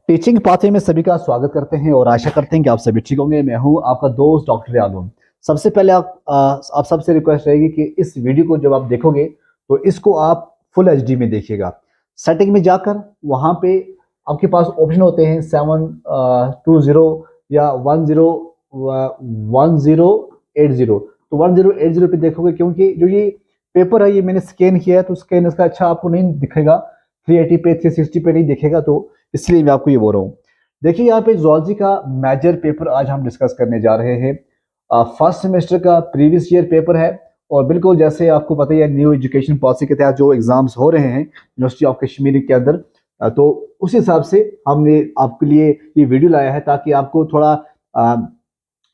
Teaching pathway में सभी का स्वागत करते हैं और आशा करते हैं कि आप सभी ठीक होंगे। मैं हूं आपका दोस्त डॉक्टर आलम। सबसे पहले आप सबसे रिक्वेस्ट रहेगी कि इस वीडियो को जब आप देखोगे तो इसको आप फुल एचडी में देखिएगा। सेटिंग में जाकर वहां पे आपके पास ऑप्शन होते हैं 720 या 1080। तो 1080 पे देखोगे, क्योंकि जो ये पेपर है ये मैंने स्कैन किया है तो स्कैन इसका अच्छा आपको नहीं दिखेगा, 380 पे 360 पे नहीं दिखेगा, तो इसलिए मैं आपको ये बोल रहा हूँ। देखिए यहाँ पे जूलॉजी का मेजर पेपर आज हम डिस्कस करने जा रहे हैं। फर्स्ट सेमेस्टर का प्रीवियस ईयर पेपर है और बिल्कुल जैसे आपको पता ही है न्यू एजुकेशन पॉलिसी के तहत जो एग्जाम्स हो रहे हैं यूनिवर्सिटी ऑफ कश्मीर के अंदर, तो उस हिसाब से हमने आपके लिए ये वीडियो लाया है ताकि आपको थोड़ा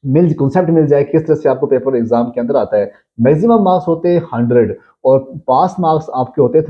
कॉन्सेप्ट मिल जाए किस तरह से आपको पेपर एग्जाम के अंदर आता है। मैक्सिमम मार्क्स होते हैं 100 और पास मार्क्स आपके होते हैं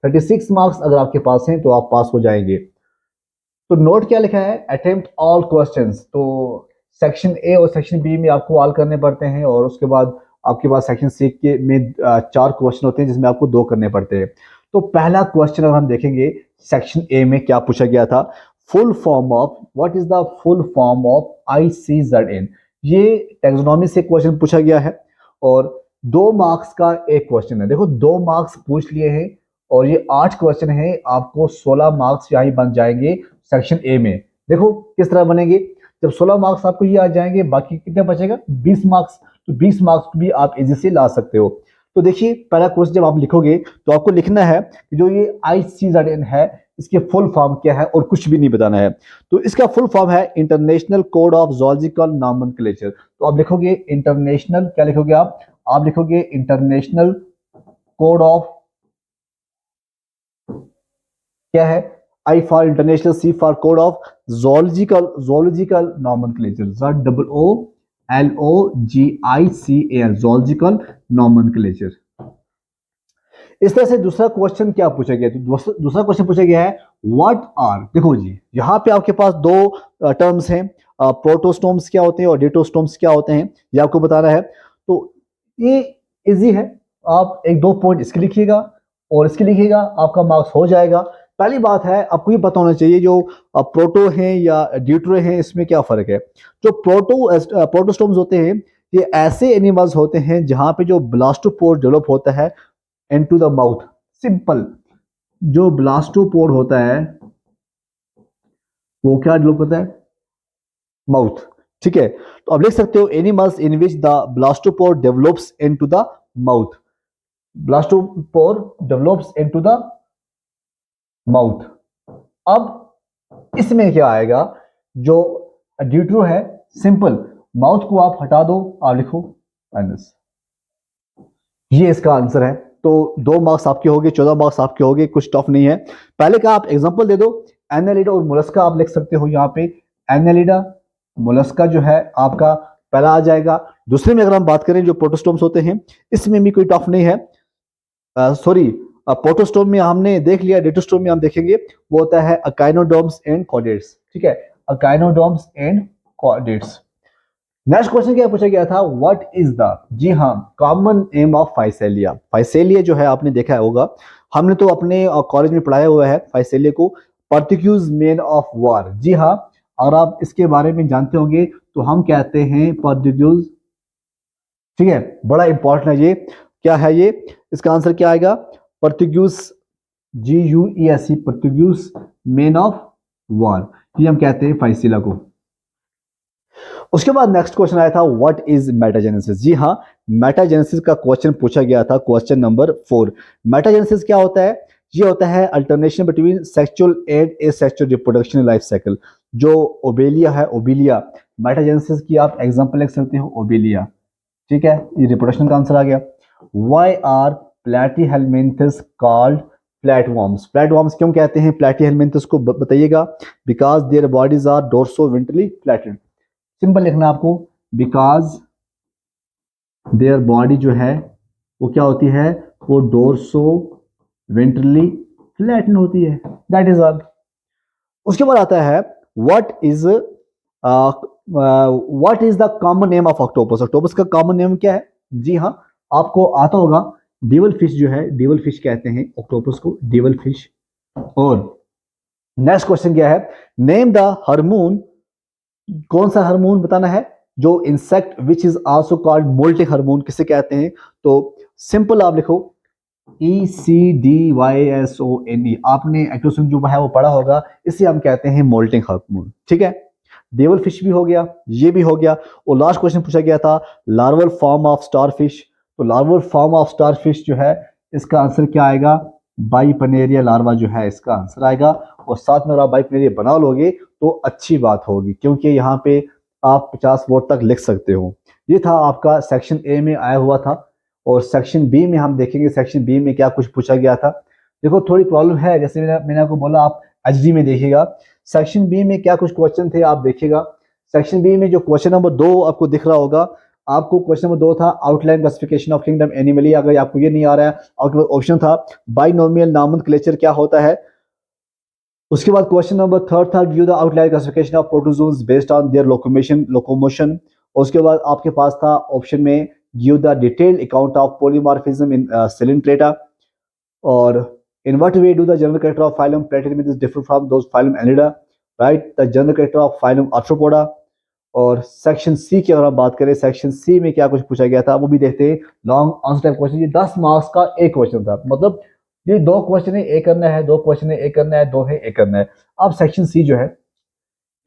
36 मार्क्स अगर आपके पास हैं तो आप पास हो जाएंगे। तो नोट क्या लिखा है, अटेम्प्ट ऑल क्वेश्चंस। तो सेक्शन ए और सेक्शन बी में आपको ऑल करने पड़ते हैं और उसके बाद आपके पास सेक्शन सी के में 4 क्वेश्चन होते हैं जिसमें आपको 2 करने पड़ते हैं। तो पहला क्वेश्चन अगर हम देखेंगे सेक्शन ए में क्या पूछा गया था, full form of, what is the full form of ICZN। ये टैक्सोनॉमी से क्वेश्चन पूछा गया है और 2 मार्क्स का एक क्वेश्चन है। देखो 2 मार्क्स पूछ लिए हैं और ये 8 क्वेश्चन है, आपको 16 मार्क्स यही बन जाएंगे सेक्शन ए में। देखो किस तरह बनेंगे, जब 16 मार्क्स आपको ये आ जाएंगे बाकी कितने बचेगा 20 मार्क्स, तो 20 मार्क्स भी आप इजी से ला सकते हो। तो देखिए पहला क्वेश्चन जब आप लिखोगे तो आपको लिखना है कि जो ये ICZN है इसके फुल फॉर्म क्या है और कुछ भी नहीं बताना है। तो इसका फुल फॉर्म है international code of zoological nomenclature. तो आप लिखोगे इंटरनेशनल, क्या लिखोगे आप लिखोगे इंटरनेशनल कोड ऑफ, क्या है, I for international, C for code of zoological nomenclature, ZOOLOGICAL zoological nomenclature. इस तरह से दूसरा क्वेश्चन क्या पूछा गया, तो दूसरा क्वेश्चन पूछा गया है व्हाट आर, देखो जी यहाँ पे आपके पास 2 टर्म्स हैं, प्रोटोस्टोम्स क्या होते हैं और डेटोस्टोम्स क्या होते हैं, ये आपको बताना है। तो ये इजी है, आप 1-2 पॉइंट इसके लिखिएगा और इसके लिखिएगा, आपका मार्क्स हो जाएगा। पहली बात है आपको ये पता होना चाहिए जो प्रोटो हैं या ड्यूट्रो हैं इसमें क्या फर्क है। जो प्रोटोस्टोम्स होते हैं ये ऐसे एनिमल्स होते हैं जहां पे जो ब्लास्टोपोर डेवलप होता है इनटू द माउथ। सिंपल, जो ब्लास्टोपोर होता है वो क्या डेवलप होता है, माउथ। ठीक है, तो अब लिख सकते हो animals in which the blastopore develops into the mouth, blastopore develops into the mouth. अब इसमें क्या आएगा, जो ड्यूट्रो है सिंपल, माउथ को आप हटा दो, आप लिखो एनस, ये इसका आंसर है। तो 2 मार्क्स आपके हो गए, 14 मार्क्स आपके हो गए, कुछ टफ नहीं है। पहले का आप एग्जांपल दे दो, एनालिडा और मोलस्का आप लिख सकते हो यहाँ पे, एनालिडा मोलस्का जो है आपका पहला आ जाएगा। दूसरे में अगर हम बात करें जो प्रोटोस्टोम्स होते हैं इसमें भी कोई टफ नहीं है, सॉरी प्रोटोस्टोम में हमने देख लिया, डेटोस्टोम में हम देखेंगे वो होता है अकाइनोडोम्स एंड कॉर्डेट्स। ठीक है, echinoderms and chordates. Next question क्या पूछा गया था, व्हाट इज द, जी हाँ, common aim of Physalia. Physalia जो है आपने देखा होगा, हमने तो अपने कॉलेज में पढ़ाया हुआ है फाइसेलिया को, पर्टिक्यूज मेन ऑफ वार। जी हाँ, और आप इसके बारे में जानते होंगे, तो हम कहते हैं पर्टिक्यूज। ठीक है, बड़ा इंपॉर्टेंट है ये, क्या है ये, इसका आंसर क्या आएगा, पर्टिक्यूज, GUES, पर्टिक्यूज मेन ऑफ वार, ये हम कहते हैं फाइसेलिया को। उसके बाद नेक्स्ट क्वेश्चन आया था व्हाट इज मेटाजेनेसिस। जी हाँ, मेटाजेनेसिस का क्वेश्चन पूछा गया था, क्वेश्चन नंबर 4। मेटाजेनेसिस क्या होता है, ये होता है alternation between sexual and asexual reproduction life cycle. जो ओबेलिया है, ओबेलिया, मेटाजेनेसिस की आप एग्जांपल लिख सकते हो ओबेलिया। ठीक है, ये रिप्रोडक्शन का आंसर आ गया। Why are platyhelminthes called flatworms. Flatworms क्यों कहते हैं प्लैटीहेलमिन्थस को, बताइएगा। Because their bodies are dorso ventrally flattened. Simple लिखना आपको, बिकॉज देयर बॉडी जो है वो क्या होती है, वो डोर्सो वेंट्रली फ्लैटन होती है, दैट इज ऑल। उसके बाद आता है what is the common name of octopus. Octopus का कॉमन नेम क्या है, जी हाँ आपको आता होगा, डेविल फिश जो है, डेविल फिश कहते हैं ऑक्टोपस को, डेविल फिश। और नेक्स्ट क्वेश्चन क्या है, नेम द हार्मोन, कौन सा हार्मोन बताना है जो insect which is also called moulting hormone किसे कहते हैं। तो सिंपल आप लिखो ECDYSONE, आपने एक्टोसिन जो है वो पढ़ा होगा, इसे हम कहते हैं मोल्टिंग हार्मोन। ठीक है, डेवल फिश भी हो गया, ये भी हो गया। और लास्ट क्वेश्चन पूछा गया था लार्वल फॉर्म ऑफ स्टारफिश, तो लार्वल फॉर्म ऑफ स्टारफिश जो है इसका आंसर क्या आएगा, बाइपनेरिया लार्वा जो है इसका आंसर आएगा। और साथ में अगर आप बाइपनेरिया बना लोगे तो अच्छी बात होगी, क्योंकि यहाँ पे आप 50 वोट तक लिख सकते हो। ये था आपका सेक्शन ए में आया हुआ था। और सेक्शन बी में हम देखेंगे सेक्शन बी में क्या कुछ पूछा गया था। देखो थोड़ी प्रॉब्लम है, जैसे मैंने आपको बोला आप एचडी में देखिएगा, सेक्शन बी में क्या कुछ क्वेश्चन थे आप देखिएगा। सेक्शन बी में जो क्वेश्चन नंबर 2 आपको दिख रहा होगा, आपको क्वेश्चन नंबर 2 था आउटलाइन क्लासिफिकेशन ऑफ किंगडम एनिमली। अगर आपको ये नहीं आ रहा है, आपके पास ऑप्शन था बाइनोमियल नॉमेनक्लेचर क्या होता है। उसके बाद क्वेश्चन नंबर 3 था give the outline classification of protozoans based on their locomotion. उसके बाद आपके पास था ऑप्शन में give the detailed account of polymorphism in Coelenterata. और in what way do the general character of phylum Platyhelminth is different from those phylum Annelida, right? The general character of phylum Arthropoda। और section C की अगर हम बात करें, section C में क्या कुछ पूछा गया था वो भी देखते हैं। लॉन्ग आंसर टाइप क्वेश्चन, ये 10 मार्क्स का एक क्वेश्चन था, मतलब ये 2 क्वेश्चन है, एक करना है, 2 क्वेश्चन है, एक करना है, 2 है, एक करना है। अब सेक्शन सी जो है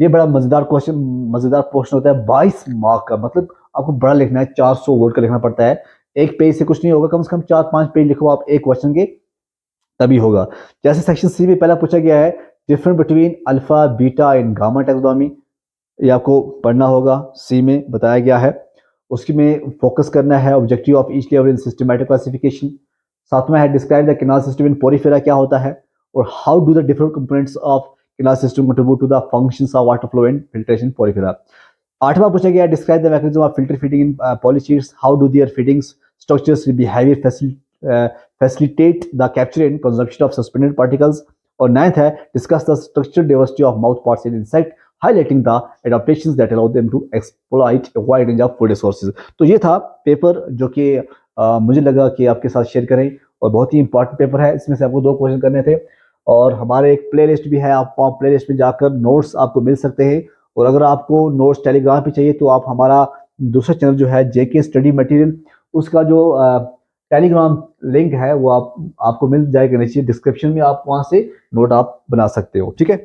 ये बड़ा मजेदार क्वेश्चन, मजेदार पोर्शन होता है, 22 मार्क का, मतलब आपको बड़ा लिखना है, 400 वर्ड का लिखना पड़ता है। एक पेज से कुछ नहीं होगा, कम से कम 4-5 पेज लिखो आप एक क्वेश्चन के, तभी होगा। जैसे सेक्शन सी में पहला पूछा गया है डिफरेंस बिटवीन अल्फा बीटा इन गामा टैक्सोनॉमी, ये आपको पढ़ना होगा, सी में बताया गया है। उसकी में फोकस करना है objective of each level in systematic classification. सातवां है describe the canal system in porifera क्या होता है, और how do the different components of canal system contribute to the functions of water flow and filtration porifera. आठवां पूछा गया describe the mechanism of filter feeding in polychaetes, how do their feedings structures behaviour facilitate the capture and consumption of suspended particles। और ninth है discuss the structural diversity of mouth parts in insect, highlighting the adaptations that allow them to exploit a wide range of food resources. तो ये था paper जो कि मुझे लगा कि आपके साथ शेयर करें, और बहुत ही इंपॉर्टेंट पेपर है। इसमें से आपको 2 क्वेश्चन करने थे, और हमारे एक प्ले लिस्ट भी है, आप प्ले लिस्ट में जाकर नोट्स आपको मिल सकते हैं। और अगर आपको नोट्स टेलीग्राम पे चाहिए तो आप हमारा दूसरा चैनल जो है जेके स्टडी मटेरियल, उसका जो टेलीग्राम लिंक है वो आपको मिल जाएगा नीचे डिस्क्रिप्शन में, आप वहां से नोट आप बना सकते हो। ठीक है।